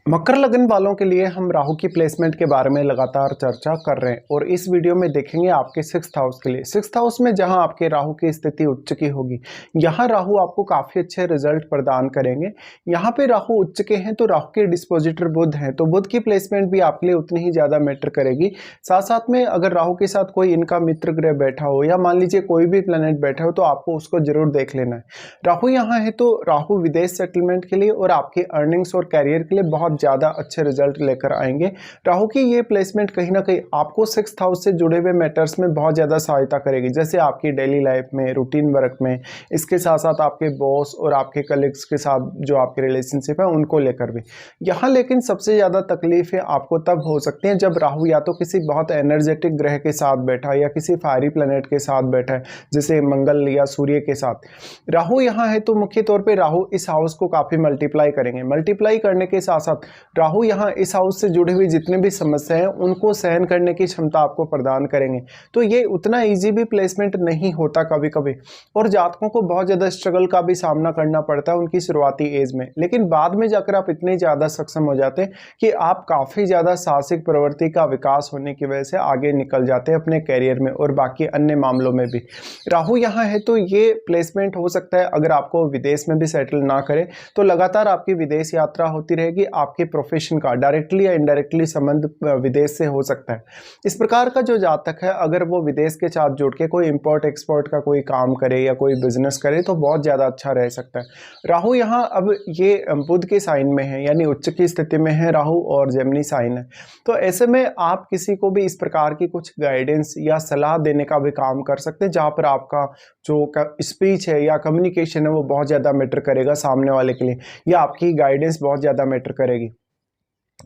मकर लगन वालों के लिए हम राहु की प्लेसमेंट के बारे में लगातार चर्चा कर रहे हैं और इस वीडियो में देखेंगे आपके सिक्स्थ हाउस के लिए। सिक्स्थ हाउस में जहां आपके राहु की स्थिति उच्च की होगी, यहां राहु आपको काफी अच्छे रिजल्ट प्रदान करेंगे। यहां पे राहु उच्च के हैं तो राहु के डिस्पोजिटर बुध हैं, तो बुध की प्लेसमेंट भी आपके लिए उतनी ही ज्यादा मैटर करेगी। साथ साथ में अगर राहु के साथ कोई इनका मित्र ग्रह बैठा हो या मान लीजिए कोई भी प्लेनेट बैठा हो तो आपको उसको जरूर देख लेना है। राहु यहाँ है तो राहु विदेश सेटलमेंट के लिए और आपके अर्निंग्स और कैरियर के लिए बहुत ज़्यादा अच्छे रिजल्ट लेकर आएंगे। राहु की ये प्लेसमेंट कहीं ना कहीं आपको सिक्स्थ हाउस से जुड़े हुए मैटर्स में बहुत ज़्यादा सहायता करेगी, जैसे आपकी डेली लाइफ में, रूटीन वर्क में, इसके साथ साथ आपके बॉस और आपके कलीग्स के साथ जो आपके रिलेशनशिप है उनको लेकर भी। यहाँ लेकिन सबसे ज़्यादा तकलीफें आपको तब हो सकती हैं जब राहु या तो किसी बहुत एनर्जेटिक ग्रह के साथ बैठा है या किसी फायरी प्लैनेट के साथ बैठा है, जैसे मंगल या सूर्य के साथ। राहु यहाँ है तो मुख्य तौर पे राहु इस हाउस को काफ़ी मल्टीप्लाई करेंगे। मल्टीप्लाई करने के साथ साथ राहु यहाँ इस हाउस से जुड़ी हुई जितनी भी समस्याएं हैं उनको सहन करने की क्षमता आपको प्रदान करेंगे। तो ये उतना इजी भी प्लेसमेंट नहीं होता कभी कभी, और जातकों को बहुत ज़्यादा स्ट्रगल का भी सामना करना पड़ता है उनकी शुरुआती एज में, लेकिन बाद में जाकर आप इतने ज़्यादा सक्षम हो जाते हैं कि आप काफ़ी ज़्यादा साहसिक प्रवृत्ति का विकास होने की वजह से आगे निकल जाते हैं अपने कैरियर में और बाकी अन्य मामलों में भी। राहु यहाँ है तो ये प्लेसमेंट हो सकता है अगर आपको विदेश में भी सेटल ना करे तो लगातार आपकी विदेश यात्रा होती रहेगी। आपके प्रोफेशन का डायरेक्टली या इनडायरेक्टली संबंध विदेश से हो सकता है। इस प्रकार का जो जातक है अगर वो विदेश के साथ जुड़ के कोई इंपोर्ट एक्सपोर्ट का कोई काम करे या कोई बिजनेस करे तो बहुत ज़्यादा अच्छा रह सकता है। राहु यहाँ अब ये बुध के साइन में है, यानी उच्च की स्थिति में है राहु और जेमिनी साइन है। तो ऐसे में आप किसी को भी इस प्रकार की कुछ गाइडेंस या सलाह देने का भी काम कर सकते हैं, जहाँ पर आपका जो स्पीच है या कम्युनिकेशन है वो बहुत ज़्यादा मैटर करेगा सामने वाले के लिए, या आपकी गाइडेंस बहुत ज़्यादा मैटर करेगी।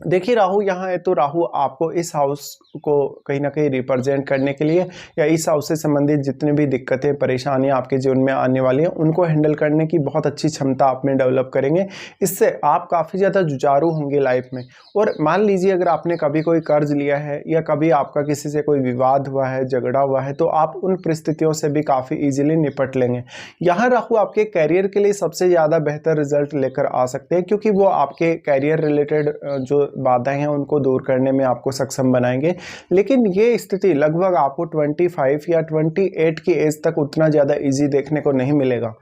देखिए राहु यहाँ है तो राहु आपको इस हाउस को कहीं ना कहीं रिप्रेजेंट करने के लिए या इस हाउस से संबंधित जितनी भी दिक्कतें परेशानियां आपके जीवन में आने वाली हैं उनको हैंडल करने की बहुत अच्छी क्षमता आप में डेवलप करेंगे। इससे आप काफ़ी ज़्यादा जुझारू होंगे लाइफ में। और मान लीजिए अगर आपने कभी कोई कर्ज लिया है या कभी आपका किसी से कोई विवाद हुआ है, झगड़ा हुआ है, तो आप उन परिस्थितियों से भी काफ़ी ईजिली निपट लेंगे। यहाँ राहु आपके कैरियर के लिए सबसे ज़्यादा बेहतर रिजल्ट लेकर आ सकते हैं, क्योंकि वो आपके कैरियर रिलेटेड जो बाधाएं हैं उनको दूर करने में आपको सक्षम बनाएंगे। लेकिन ये स्थिति लगभग आपको 25 या 28 की एज तक उतना ज़्यादा इजी देखने को नहीं मिलेगा।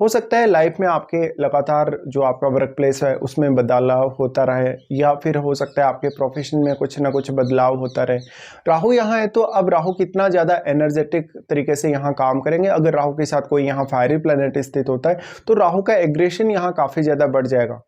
हो सकता है लाइफ में आपके लगातार जो आपका वर्क प्लेस है उसमें बदलाव होता रहे, या फिर हो सकता है आपके प्रोफेशन में कुछ ना कुछ बदलाव होता रहे। राहु यहाँ है तो अब राहु कितना ज़्यादा एनर्जेटिक तरीके से यहाँ काम करेंगे। अगर राहु के साथ कोई यहाँ फायरी प्लैनेट स्थित होता है तो राहु का एग्रेशन यहाँ काफ़ी ज़्यादा बढ़ जाएगा।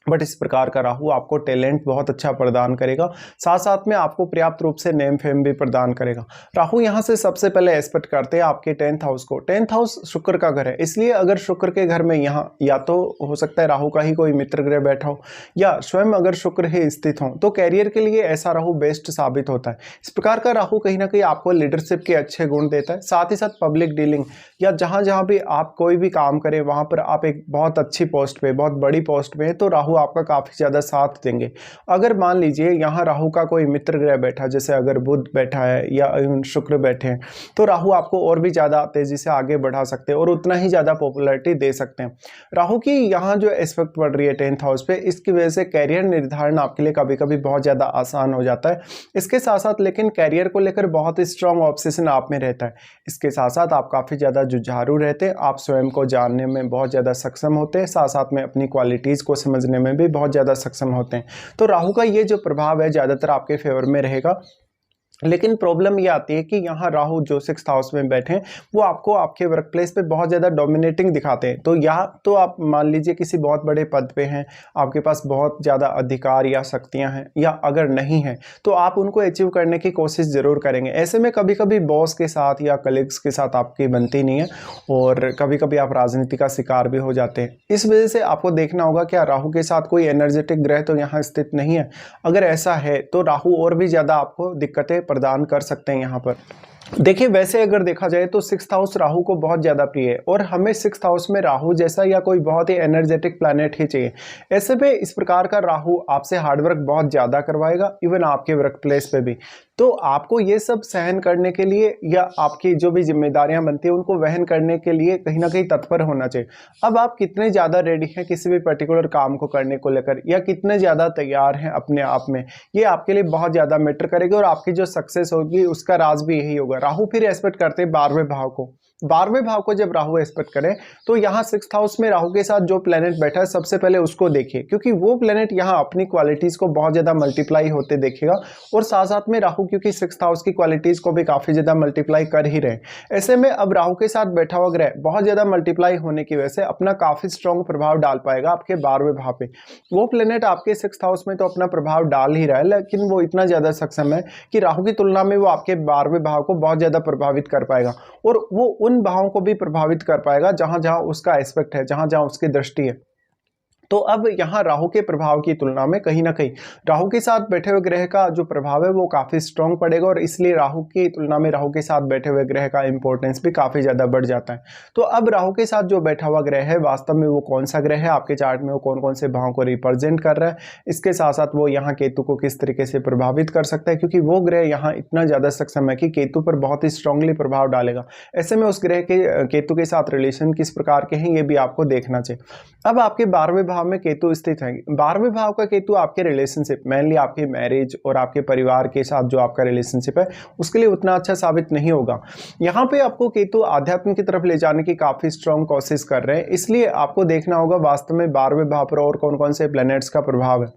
बट इस प्रकार का राहु आपको टैलेंट बहुत अच्छा प्रदान करेगा, साथ साथ में आपको पर्याप्त रूप से नेम फेम भी प्रदान करेगा। राहु यहाँ से सबसे पहले एस्पेक्ट करते हैं आपके 10th हाउस को। 10th हाउस शुक्र का घर है, इसलिए अगर शुक्र के घर में यहाँ या तो हो सकता है राहु का ही कोई मित्र ग्रह बैठा हो या स्वयं अगर शुक्र ही स्थित हो तो कैरियर के लिए ऐसा राहु बेस्ट साबित होता है। इस प्रकार का राहु कहीं ना कहीं आपको लीडरशिप के अच्छे गुण देता है, साथ ही साथ पब्लिक डीलिंग या जहाँ जहाँ भी आप कोई भी काम करें वहाँ पर आप एक बहुत अच्छी पोस्ट पे, बहुत बड़ी पोस्ट पे तो राहु आपका काफ़ी ज़्यादा साथ देंगे। अगर मान लीजिए यहाँ राहु का कोई मित्र ग्रह बैठा, जैसे अगर बुध बैठा है या शुक्र बैठे हैं, तो राहु आपको और भी ज़्यादा तेज़ी से आगे बढ़ा सकते हैं और उतना ही ज़्यादा पॉपुलैरिटी दे सकते हैं। राहु की यहाँ जो एस्पेक्ट पड़ रही है 10th हाउस पे, इसकी वजह से कैरियर निर्धारण आपके लिए कभी कभी बहुत ज़्यादा आसान हो जाता है। इसके साथ साथ लेकिन कैरियर को लेकर बहुत ही स्ट्रॉन्ग ऑब्सेशन आप में रहता है। इसके साथ साथ आप काफ़ी ज़्यादा जुझारू रहते हैं, आप स्वयं को जानने में बहुत ज़्यादा सक्षम होते हैं, साथ साथ में अपनी क्वालिटीज़ को समझने में भी बहुत ज़्यादा सक्षम होते हैं। तो राहु का ये जो प्रभाव है ज़्यादातर आपके फेवर में रहेगा। लेकिन प्रॉब्लम ये आती है कि यहाँ राहु जो 6th हाउस में बैठे हैं वो आपको आपके वर्क प्लेस पे बहुत ज़्यादा डोमिनेटिंग दिखाते हैं। तो या तो आप मान लीजिए किसी बहुत बड़े पद पे हैं, आपके पास बहुत ज़्यादा अधिकार या शक्तियाँ हैं, या अगर नहीं हैं तो आप उनको अचीव करने की कोशिश ज़रूर करेंगे। ऐसे में कभी कभी बॉस के साथ या कलीग्स के साथ आपकी बनती नहीं है और कभी कभी आप राजनीति का शिकार भी हो जाते हैं। इस वजह से आपको देखना होगा क्या राहु के साथ कोई एनर्जेटिक ग्रह तो यहाँ स्थित नहीं है। अगर ऐसा है तो राहु और भी ज़्यादा आपको दिक्कतें प्रदान कर सकते हैं यहाँ पर। देखिए वैसे अगर देखा जाए तो 6th हाउस राहु को बहुत ज़्यादा प्रिय है और हमें 6th हाउस में राहु जैसा या कोई बहुत ही एनर्जेटिक प्लैनेट ही चाहिए। ऐसे में इस प्रकार का राहु आपसे हार्डवर्क बहुत ज़्यादा करवाएगा, इवन आपके वर्क प्लेस पे भी। तो आपको ये सब सहन करने के लिए या आपकी जो भी जिम्मेदारियां बनती है उनको वहन करने के लिए कहीं ना कहीं तत्पर होना चाहिए। अब आप कितने ज़्यादा रेडी हैं किसी भी पर्टिकुलर काम को करने को लेकर, या कितने ज़्यादा तैयार हैं अपने आप में, ये आपके लिए बहुत ज़्यादा मैटर करेगा और आपकी जो सक्सेस होगी उसका राज भी यही होगा। राहु फिर एस्पेक्ट करते हैं 12वें भाव को। 12वें भाव को जब राहु एस्पेक्ट करें तो यहाँ 6th हाउस में राहु के साथ जो प्लेनेट बैठा है सबसे पहले उसको देखिए, क्योंकि वो प्लेनेट यहाँ अपनी क्वालिटीज को बहुत ज्यादा मल्टीप्लाई होते देखेगा। और साथ साथ में राहु क्योंकि 6th हाउस की क्वालिटीज को भी काफी ज्यादा मल्टीप्लाई कर ही रहे, ऐसे में अब राहु के साथ बैठा हुआ ग्रह बहुत ज्यादा मल्टीप्लाई होने की वजह से अपना काफी स्ट्रॉन्ग प्रभाव डाल पाएगा आपके 12वें भाव पे। वो प्लेनेट आपके 6th हाउस में तो अपना प्रभाव डाल ही रहा है, लेकिन वो इतना ज्यादा सक्षम है कि राहु की तुलना में वो आपके 12वें भाव को बहुत ज्यादा प्रभावित कर पाएगा, और वो उन भावों को भी प्रभावित कर पाएगा जहां जहां उसका एस्पेक्ट है, जहां जहां उसकी दृष्टि है। तो अब यहाँ राहु के प्रभाव की तुलना में कहीं ना कहीं राहु के साथ बैठे हुए ग्रह का जो प्रभाव है वो काफी स्ट्रॉन्ग पड़ेगा, और इसलिए राहु की तुलना में राहु के साथ बैठे हुए ग्रह का इंपॉर्टेंस भी काफी ज्यादा बढ़ जाता है। तो अब राहु के साथ जो बैठा हुआ ग्रह है वास्तव में वो कौन सा ग्रह है, आपके चार्ट में वो कौन कौन से भावों को रिप्रेजेंट कर रहा है, इसके साथ साथ वो यहाँ केतु को किस तरीके से प्रभावित कर सकता है, क्योंकि वो ग्रह यहाँ इतना ज्यादा सक्षम है कि केतु पर बहुत ही स्ट्रांगली प्रभाव डालेगा। ऐसे में उस ग्रह के केतु के साथ रिलेशन किस प्रकार के हैं ये भी आपको देखना चाहिए। अब आपके 12वें भाव में केतु स्थित है। 12वें भाव का केतु आपके रिलेशनशिप, मेनली आपके मैरिज और आपके परिवार के साथ जो आपका रिलेशनशिप है उसके लिए उतना अच्छा साबित नहीं होगा। यहाँ पे आपको केतु आध्यात्म की तरफ ले जाने की काफी स्ट्रॉन्ग कोशिश कर रहे हैं, इसलिए आपको देखना होगा वास्तव में 12वें भाव पर और कौन कौन से प्लैनेट्स का प्रभाव है।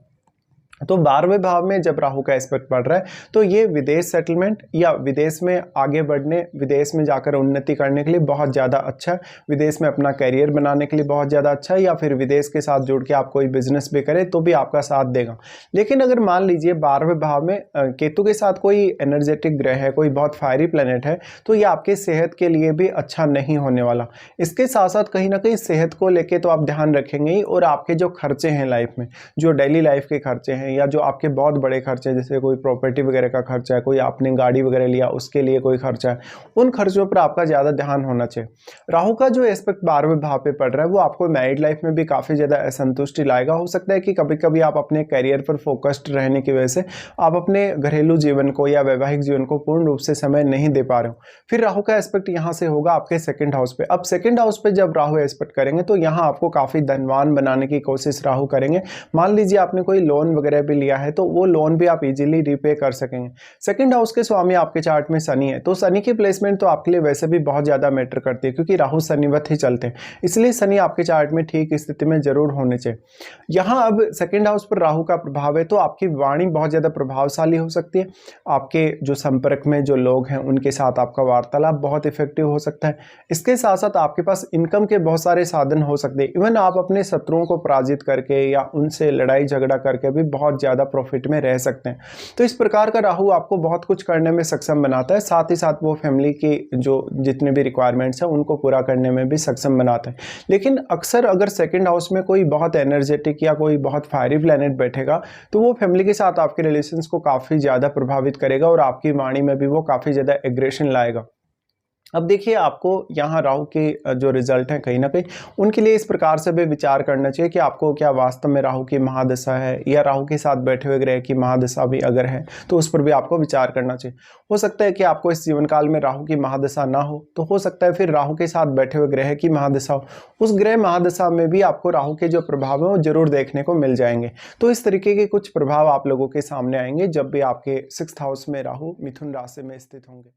तो 12वें भाव में जब राहु का एस्पेक्ट पड़ रहा है तो ये विदेश सेटलमेंट या विदेश में आगे बढ़ने, विदेश में जाकर उन्नति करने के लिए बहुत ज़्यादा अच्छा है, विदेश में अपना करियर बनाने के लिए बहुत ज़्यादा अच्छा है, या फिर विदेश के साथ जुड़ के आप कोई बिजनेस भी करें तो भी आपका साथ देगा। लेकिन अगर मान लीजिए 12वें भाव में केतु के साथ कोई एनर्जेटिक ग्रह है, कोई बहुत फायरी प्लैनेट है, तो ये आपके सेहत के लिए भी अच्छा नहीं होने वाला। इसके साथ साथ कहीं ना कहीं सेहत को लेके तो आप ध्यान रखेंगे ही, और आपके जो खर्चे हैं लाइफ में, जो डेली लाइफ के खर्चे हैं या जो आपके बहुत बड़े खर्चे जैसे कोई प्रॉपर्टी वगैरह का खर्चा है, कोई आपने गाड़ी वगैरह लिया उसके लिए कोई खर्चा है, उन खर्चों पर आपका ज़्यादा ध्यान होना चाहिए। राहु का जो एस्पेक्ट 12वें भाव पे पड़ रहा है वो आपको मैरिड लाइफ में भी काफ़ी ज़्यादा असंतुष्टि लाएगा। हो सकता है कि कभी कभी आप अपने करियर पर फोकस्ड रहने की वजह से आप अपने घरेलू जीवन को या वैवाहिक जीवन को पूर्ण रूप से समय नहीं दे पा रहे हो। फिर राहु का एस्पेक्ट यहाँ से होगा आपके 2nd हाउस पे। अब 2nd हाउस पे जब राहु एस्पेक्ट करेंगे तो यहाँ आपको काफ़ी धनवान बनाने की कोशिश राहु करेंगे। मान लीजिए आपने कोई लोन वगैरह भी लिया है तो वो लोन भी आप इजीली रीपे कर सकेंगे। 2nd हाउस के स्वामी आपके चार्ट में शनि है, तो शनि की प्लेसमेंट तो आपके लिए वैसे भी बहुत ज्यादा मैटर करती है, क्योंकि राहु शनिवत ही चलते हैं, इसलिए शनि आपके चार्ट में ठीक स्थिति में जरूर होने चाहिए। यहाँ अब 2nd हाउस पर राहु का प्रभाव है तो आपकी वाणी बहुत ज्यादा प्रभावशाली हो सकती है, आपके जो संपर्क में जो लोग हैं उनके साथ आपका वार्तालाप बहुत इफेक्टिव हो सकता है। इसके साथ साथ आपके पास इनकम के बहुत सारे साधन हो सकते हैं, इवन आप अपने शत्रुओं को पराजित करके या उनसे लड़ाई झगड़ा करके भी बहुत ज्यादा प्रॉफिट में रह सकते हैं। तो इस प्रकार का राहु आपको बहुत कुछ करने में सक्षम बनाता है, साथ ही साथ वो फैमिली की जो जितने भी रिक्वायरमेंट्स हैं उनको पूरा करने में भी सक्षम बनाता है। लेकिन अक्सर अगर 2nd हाउस में कोई बहुत एनर्जेटिक या कोई बहुत फायरी प्लैनेट बैठेगा तो वो फैमिली के साथ आपके रिलेशंस को काफ़ी ज़्यादा प्रभावित करेगा और आपकी वाणी में भी वो काफ़ी ज़्यादा एग्रेशन लाएगा। अब देखिए आपको यहाँ राहु के जो रिजल्ट हैं कहीं ना कहीं उनके लिए इस प्रकार से भी विचार करना चाहिए कि आपको क्या वास्तव में राहु की महादशा है या राहु के साथ बैठे हुए ग्रह की महादशा भी अगर है तो उस पर भी आपको विचार करना चाहिए। हो सकता है कि आपको इस जीवन काल में राहु की महादशा ना हो, तो हो सकता है फिर राहु के साथ बैठे हुए ग्रह की महादशा हो, उस ग्रह महादशा में भी आपको राहु के जो प्रभाव है वो जरूर देखने को मिल जाएंगे। तो इस तरीके के कुछ प्रभाव आप लोगों के सामने आएंगे जब भी आपके 6th हाउस में राहु मिथुन राशि में स्थित होंगे।